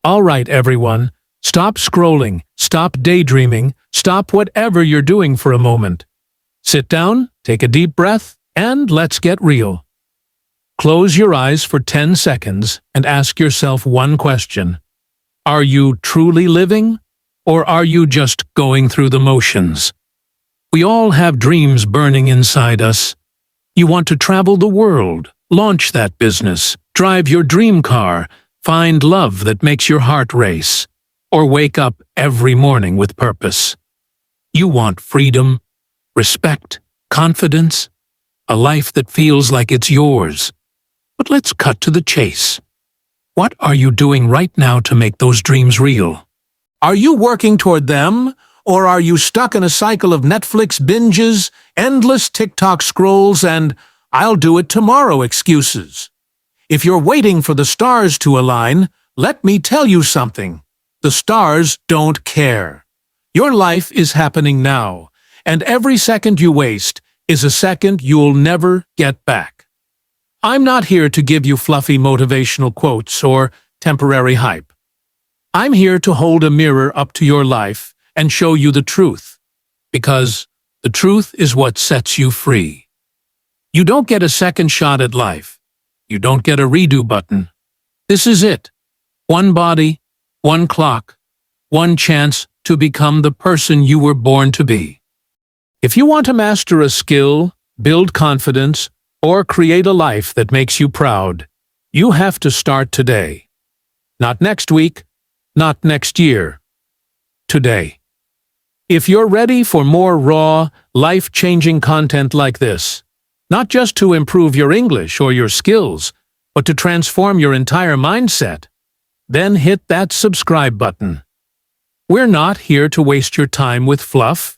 All right, everyone. Stop scrolling, stop daydreaming, stop whatever you're doing for a moment. Sit down, take a deep breath, and let's get real. Close your eyes for 10 seconds and ask yourself one question. Are you truly living, or are you just going through the motions? We all have dreams burning inside us. You want to travel the world, launch that business, drive your dream car, find love that makes your heart race, or wake up every morning with purpose. You want freedom, respect, confidence, a life that feels like it's yours. But let's cut to the chase. What are you doing right now to make those dreams real? Are you working toward them, or are you stuck in a cycle of Netflix binges, endless TikTok scrolls, and "I'll do it tomorrow" excuses? If you're waiting for the stars to align, let me tell you something. The stars don't care. Your life is happening now, and every second you waste is a second you'll never get back. I'm not here to give you fluffy motivational quotes or temporary hype. I'm here to hold a mirror up to your life and show you the truth, because the truth is what sets you free. You don't get a second shot at life. You don't get a redo button. This is it. One body, one clock, one chance to become the person you were born to be. If you want to master a skill, build confidence, or create a life that makes you proud, you have to start today. Not next week, not next year. Today. If you're ready for more raw, life-changing content like this, not just to improve your English or your skills, but to transform your entire mindset, then hit that subscribe button. We're not here to waste your time with fluff.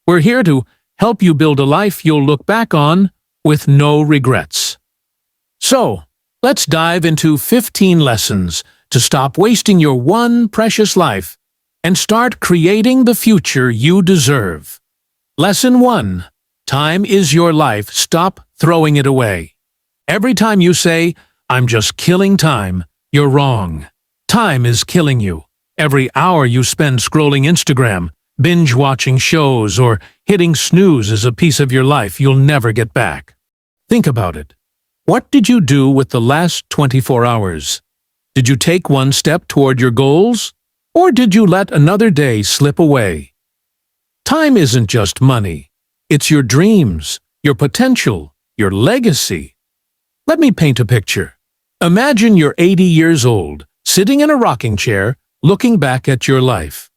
We're here to help you build a life you'll look back on with no regrets. So, let's dive into 15 lessons to stop wasting your one precious life and start creating the future you deserve. Lesson 1. Time is your life. Stop throwing it away. Every time you say, "I'm just killing time," you're wrong. Time is killing you. Every hour you spend scrolling Instagram, binge-watching shows, or hitting snooze is a piece of your life you'll never get back. Think about it. What did you do with the last 24 hours? Did you take one step toward your goals? Or did you let another day slip away? Time isn't just money. It's your dreams, your potential, your legacy. Let me paint a picture. Imagine you're 80 years old, sitting in a rocking chair, looking back at your life.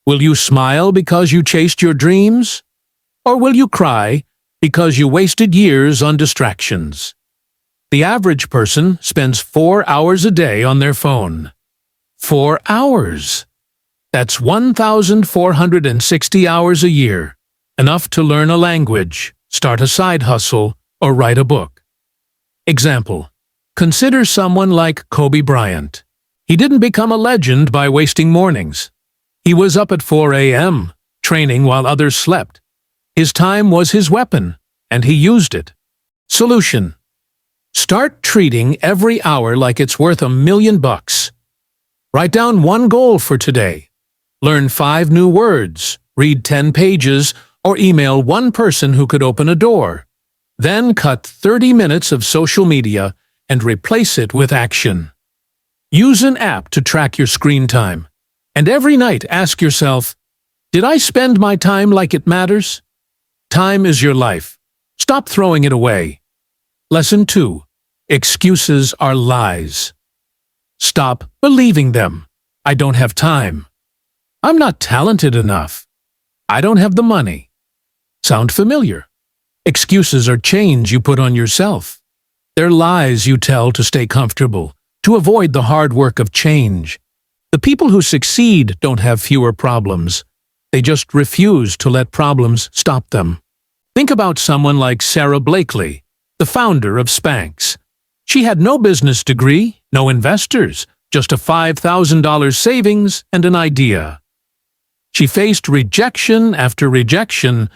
Will you smile because you chased your dreams? Or will you cry because you wasted years on distractions? The average person spends 4 hours a day on their phone. 4 hours! That's 1,460 hours a year. Enough to learn a language, start a side hustle, or write a book. Example. Consider someone like Kobe Bryant. He didn't become a legend by wasting mornings. He was up at 4 a.m., training while others slept. His time was his weapon, and he used it. Solution. Start treating every hour like it's worth $1 million. Write down one goal for today. Learn 5 new words, read 10 pages, or email one person who could open a door. Then cut 30 minutes of social media and replace it with action. Use an app to track your screen time. And every night ask yourself, did I spend my time like it matters? Time is your life. Stop throwing it away. Lesson 2. Excuses are lies. Stop believing them. I don't have time. I'm not talented enough. I don't have the money. Sound familiar? Excuses are chains you put on yourself. They're lies you tell to stay comfortable, to avoid the hard work of change. The people who succeed don't have fewer problems. They just refuse to let problems stop them. Think about someone like Sarah Blakely, the founder of Spanx. She had no business degree, no investors, just a $5,000 savings and an idea. She faced rejection after rejection,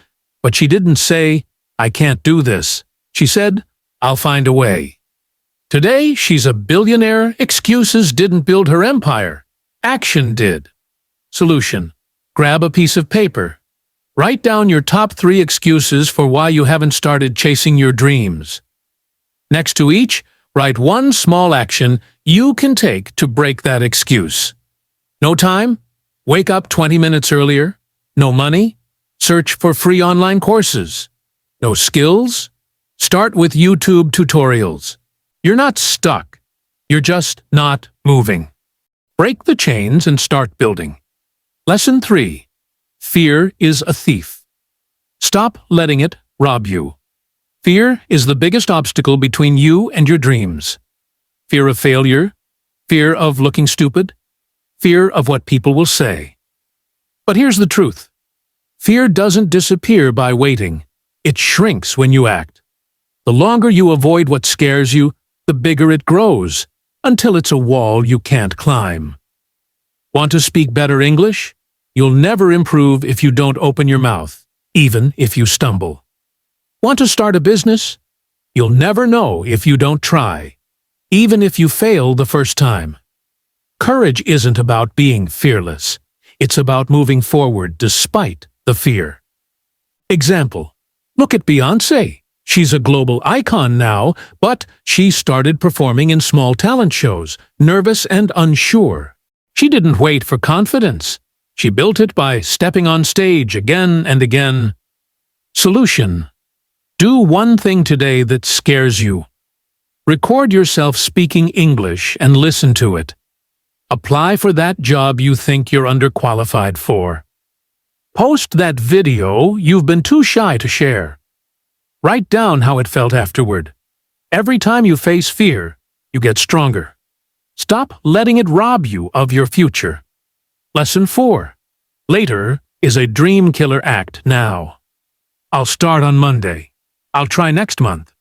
but she didn't say, "I can't do this." She said, "I'll find a way." Today, she's a billionaire. Excuses didn't build her empire. Action did. Solution. Grab a piece of paper. Write down your top 3 excuses for why you haven't started chasing your dreams. Next to each, write one small action you can take to break that excuse. No time? Wake up 20 minutes earlier. No money? Search for free online courses. No skills? Start with YouTube tutorials. You're not stuck. You're just not moving. Break the chains and start building. Lesson 3. Fear is a thief. Stop letting it rob you. Fear is the biggest obstacle between you and your dreams. Fear of failure, fear of looking stupid, fear of what people will say. But here's the truth. Fear doesn't disappear by waiting. It shrinks when you act. The longer you avoid what scares you, the bigger it grows, until it's a wall you can't climb. Want to speak better English? You'll never improve if you don't open your mouth, even if you stumble. Want to start a business? You'll never know if you don't try, even if you fail the first time. Courage isn't about being fearless. It's about moving forward despite the fear. Example. Look at Beyoncé. She's a global icon now, but she started performing in small talent shows, nervous and unsure. She didn't wait for confidence. She built it by stepping on stage again and again. Solution. Do one thing today that scares you. Record yourself speaking English and listen to it. Apply for that job you think you're underqualified for. Post that video you've been too shy to share. Write down how it felt afterward. Every time you face fear, you get stronger. Stop letting it rob you of your future. Lesson 4. Later is a dream killer act now. I'll start on Monday. I'll try next month.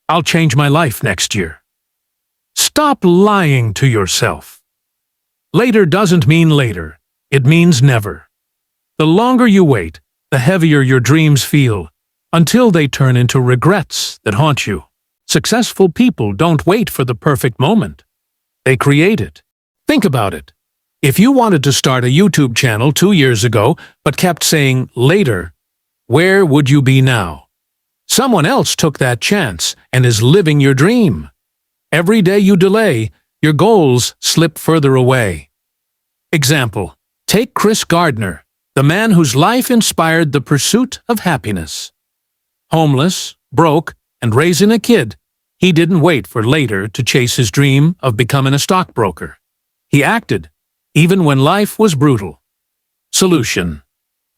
I'll change my life next year. Stop lying to yourself. Later doesn't mean later. It means never. The longer you wait, the heavier your dreams feel, until they turn into regrets that haunt you. Successful people don't wait for the perfect moment. They create it. Think about it. If you wanted to start a YouTube channel 2 years ago, but kept saying later, where would you be now? Someone else took that chance and is living your dream. Every day you delay, your goals slip further away. Example. Take Chris Gardner, the man whose life inspired the pursuit of happiness. Homeless, broke, and raising a kid, he didn't wait for later to chase his dream of becoming a stockbroker. He acted, even when life was brutal. Solution.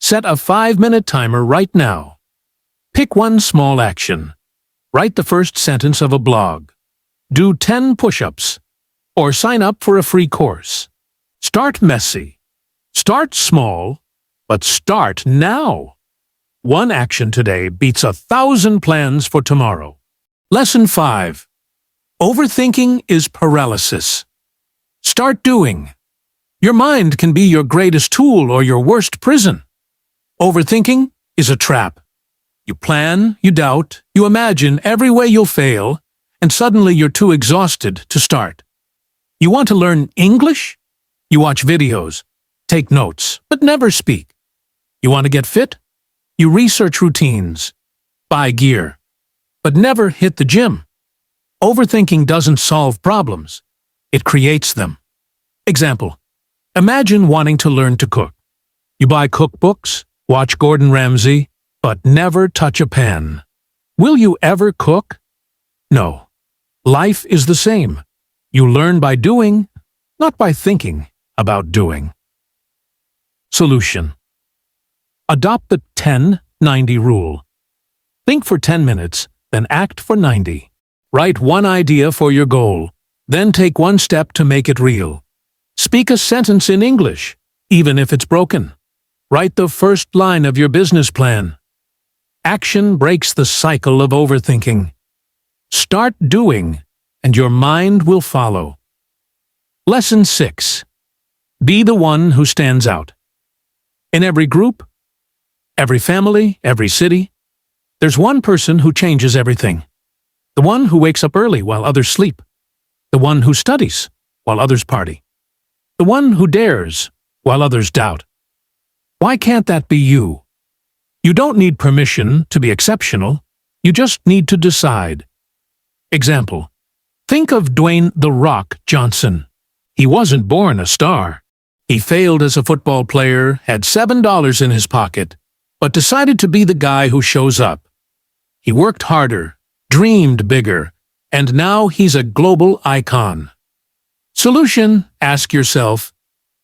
Set a 5-minute timer right now. Pick one small action. Write the first sentence of a blog. Do 10 push-ups. Or sign up for a free course. Start messy. Start small, but start now. One action today beats 1,000 plans for tomorrow. Lesson 5. Overthinking is paralysis. Start doing. Your mind can be your greatest tool or your worst prison. Overthinking is a trap. You plan, you doubt, you imagine every way you'll fail, and suddenly you're too exhausted to start. You want to learn English? You watch videos, take notes, but never speak. You want to get fit? You research routines, buy gear, but never hit the gym. Overthinking doesn't solve problems. It creates them. Example. Imagine wanting to learn to cook. You buy cookbooks, watch Gordon Ramsay, but never touch a pan. Will you ever cook? No. Life is the same. You learn by doing, not by thinking about doing. Solution. Adopt the 10-90 rule. Think for 10 minutes, then act for 90. Write one idea for your goal, then take one step to make it real. Speak a sentence in English, even if it's broken. Write the first line of your business plan. Action breaks the cycle of overthinking. Start doing, and your mind will follow. Lesson 6. Be the one who stands out. In every group, every family, every city, there's one person who changes everything. The one who wakes up early while others sleep. The one who studies while others party. the one who dares while others doubt. Why can't that be you? You don't need permission to be exceptional. You just need to decide. Example. Think of Dwayne "The Rock" Johnson. He wasn't born a star. He failed as a football player, had $7 in his pocket, but decided to be the guy who shows up. He worked harder, dreamed bigger, and now he's a global icon. Solution: ask yourself,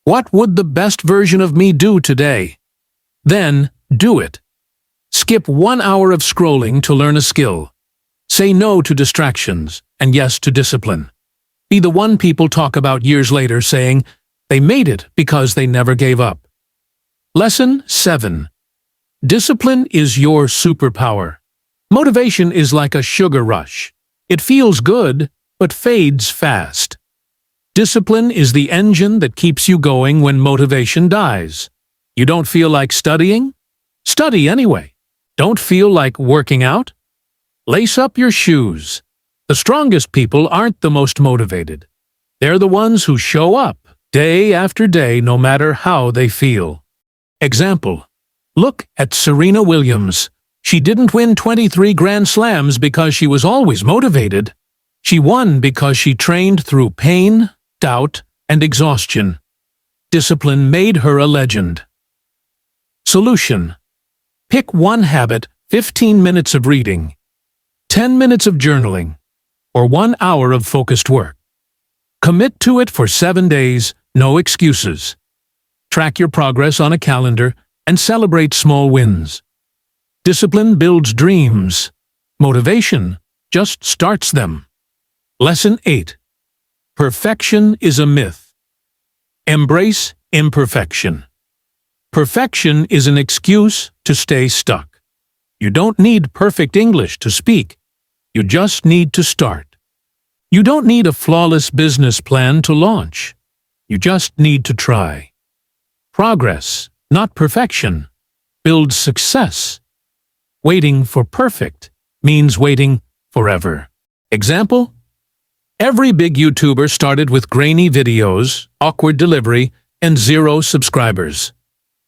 what would the best version of me do today? Then, do it. Skip 1 hour of scrolling to learn a skill. Say no to distractions and yes to discipline. Be the one people talk about years later saying, they made it because they never gave up. Lesson 7. Discipline is your superpower. Motivation is like a sugar rush. It feels good, but fades fast. Discipline is the engine that keeps you going when motivation dies. You don't feel like studying? Study anyway. Don't feel like working out? Lace up your shoes. The strongest people aren't the most motivated. They're the ones who show up day after day no matter how they feel. Example. Look at Serena Williams. She didn't win 23 Grand Slams because she was always motivated. She won because she trained through pain, doubt, and exhaustion. Discipline made her a legend. Solution. Pick one habit: 15 minutes of reading, 10 minutes of journaling, or 1 hour of focused work. Commit to it for 7 days, no excuses. Track your progress on a calendar and celebrate small wins. Discipline builds dreams. Motivation just starts them. Lesson 8. Perfection is a myth. Embrace imperfection. Perfection is an excuse to stay stuck. You don't need perfect English to speak. You just need to start. You don't need a flawless business plan to launch. You just need to try. Progress, not perfection, builds success. Waiting for perfect means waiting forever. Example? Every big YouTuber started with grainy videos, awkward delivery, and 0 subscribers.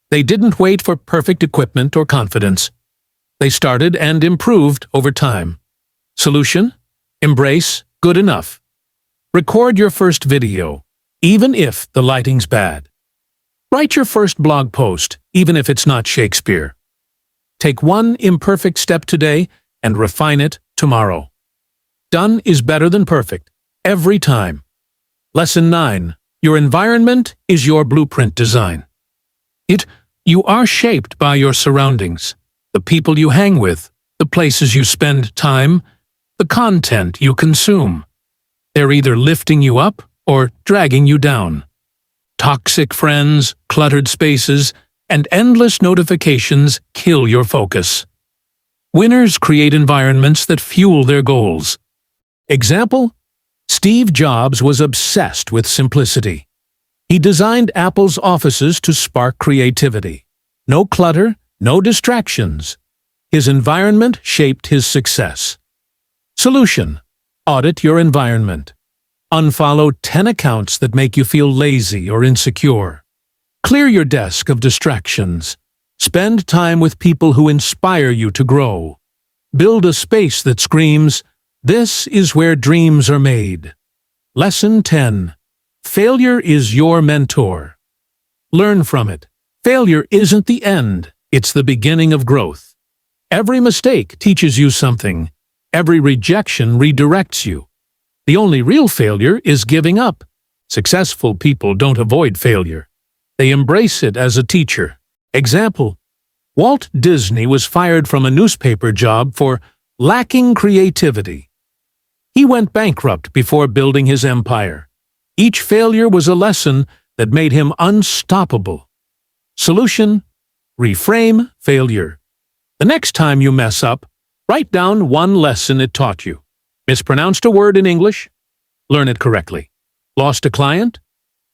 They didn't wait for perfect equipment or confidence. They started and improved over time. Solution? Embrace good enough. Record your first video, even if the lighting's bad. Write your first blog post, even if it's not Shakespeare. Take one imperfect step today and refine it tomorrow. Done is better than perfect, every time. Lesson 9. Your environment is your blueprint design. You are shaped by your surroundings, the people you hang with, the places you spend time, the content you consume. They're either lifting you up or dragging you down. Toxic friends, cluttered spaces, and endless notifications kill your focus. Winners create environments that fuel their goals. Example? Steve Jobs was obsessed with simplicity. He designed Apple's offices to spark creativity. No clutter, no distractions. His environment shaped his success. Solution: audit your environment. Unfollow 10 accounts that make you feel lazy or insecure. Clear your desk of distractions. Spend time with people who inspire you to grow. Build a space that screams, "This is where dreams are made." Lesson 10. Failure is your mentor. Learn from it. Failure isn't the end, it's the beginning of growth. Every mistake teaches you something. Every rejection redirects you. The only real failure is giving up. Successful people don't avoid failure. They embrace it as a teacher. Example: Walt Disney was fired from a newspaper job for lacking creativity. He went bankrupt before building his empire. Each failure was a lesson that made him unstoppable. Solution: reframe failure. The next time you mess up, write down one lesson it taught you. Mispronounced a word in English? Learn it correctly. Lost a client?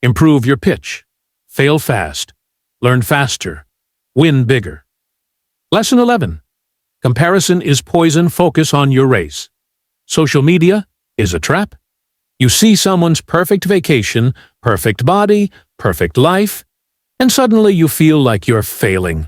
Improve your pitch. Fail fast. Learn faster. Win bigger. Lesson 11. Comparison is poison. Focus on your race. Social media is a trap. You see someone's perfect vacation, perfect body, perfect life, and suddenly you feel like you're failing.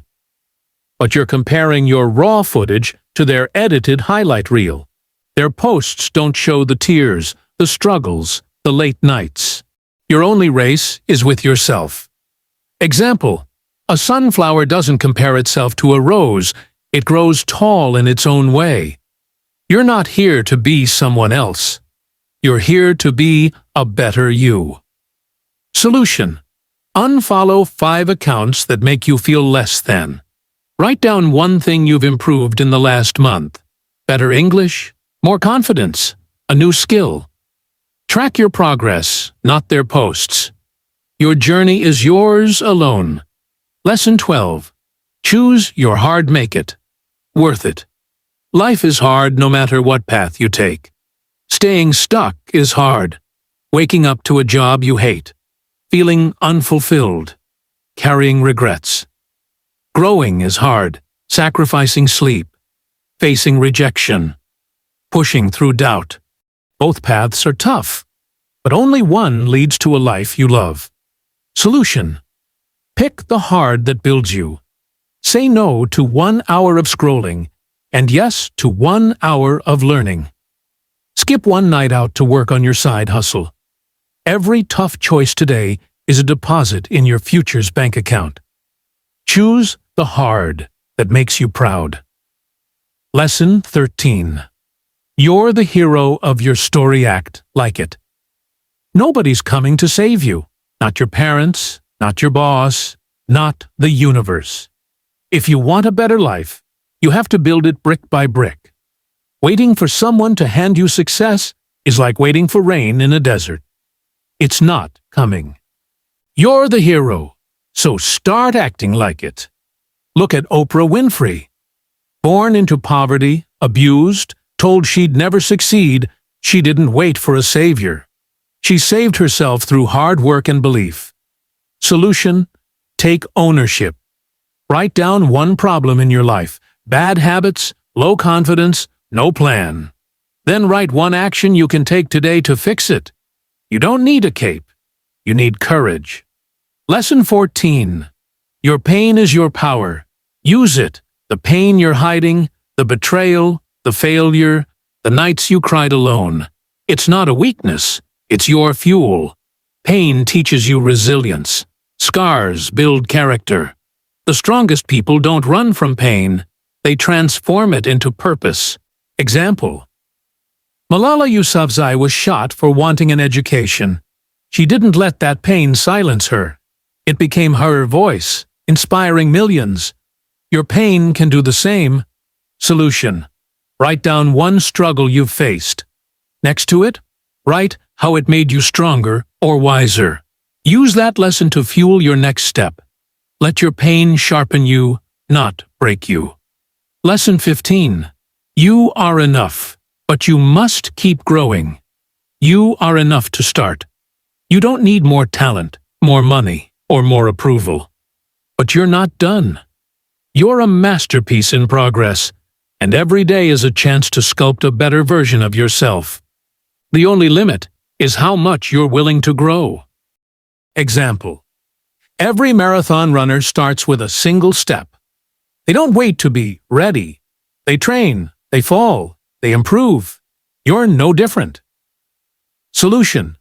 But you're comparing your raw footage to their edited highlight reel. Their posts don't show the tears, the struggles, the late nights. Your only race is with yourself. Example: a sunflower doesn't compare itself to a rose. It grows tall in its own way. You're not here to be someone else. You're here to be a better you. Solution: unfollow 5 accounts that make you feel less than. Write down one thing you've improved in the last month. Better English, more confidence, a new skill. Track your progress, not their posts. Your journey is yours alone. Lesson 12. Choose your hard make it. Worth it. Life is hard no matter what path you take. Staying stuck is hard. Waking up to a job you hate. Feeling unfulfilled. Carrying regrets. Growing is hard. Sacrificing sleep. Facing rejection. Pushing through doubt. Both paths are tough, but only one leads to a life you love. Solution: pick the hard that builds you. Say no to 1 hour of scrolling, and yes to 1 hour of learning. Skip one night out to work on your side hustle. Every tough choice today is a deposit in your future's bank account. Choose the hard that makes you proud. Lesson 13. You're the hero of your story. Act like it. Nobody's coming to save you. Not your parents, not your boss, not the universe. If you want a better life, you have to build it brick by brick. Waiting for someone to hand you success is like waiting for rain in a desert. It's not coming. You're the hero, so start acting like it. Look at Oprah Winfrey. Born into poverty, abused, told she'd never succeed, she didn't wait for a savior. She saved herself through hard work and belief. Solution: take ownership. Write down one problem in your life: bad habits, low confidence, no plan. Then write one action you can take today to fix it. You don't need a cape. You need courage. Lesson 14. Your pain is your power. Use it. The pain you're hiding, the betrayal, the failure, the nights you cried alone. It's not a weakness. It's your fuel. Pain teaches you resilience. Scars build character. The strongest people don't run from pain. They transform it into purpose. Example: Malala Yousafzai was shot for wanting an education. She didn't let that pain silence her. It became her voice, inspiring millions. Your pain can do the same. Solution: write down one struggle you've faced. Next to it, write how it made you stronger or wiser. Use that lesson to fuel your next step. Let your pain sharpen you, not break you. Lesson 15. You are enough, but you must keep growing. You are enough to start. You don't need more talent, more money, or more approval. But you're not done. You're a masterpiece in progress, and every day is a chance to sculpt a better version of yourself. The only limit is how much you're willing to grow. Example: every marathon runner starts with a single step. They don't wait to be ready. They train, they fall, they improve. You're no different. Solution: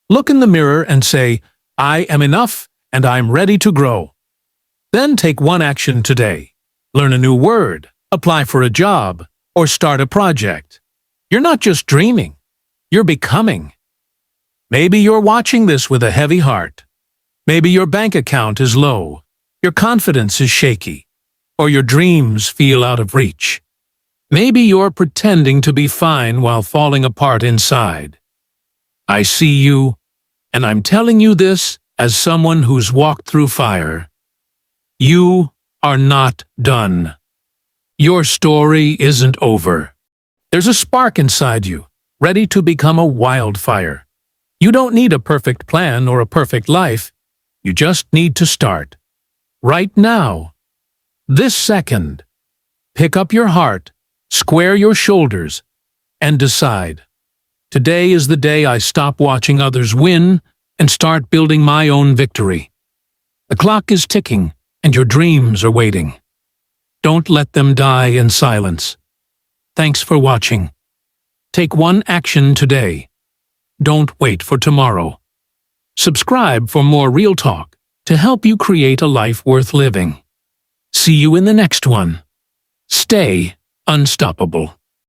look in the mirror and say, I am enough and I'm ready to grow. Then take one action today. Learn a new word, apply for a job, or start a project. You're not just dreaming. You're becoming. Maybe you're watching this with a heavy heart. Maybe your bank account is low, your confidence is shaky, or your dreams feel out of reach. Maybe you're pretending to be fine while falling apart inside. I see you, and I'm telling you this as someone who's walked through fire. You are not done. Your story isn't over. There's a spark inside you, ready to become a wildfire. You don't need a perfect plan or a perfect life. You just need to start. Right now. This second. Pick up your heart, square your shoulders, and decide. Today is the day I stop watching others win and start building my own victory. The clock is ticking, and your dreams are waiting. Don't let them die in silence. Thanks for watching. Take one action today. Don't wait for tomorrow. Subscribe for more real talk to help you create a life worth living. See you in the next one. Stay unstoppable.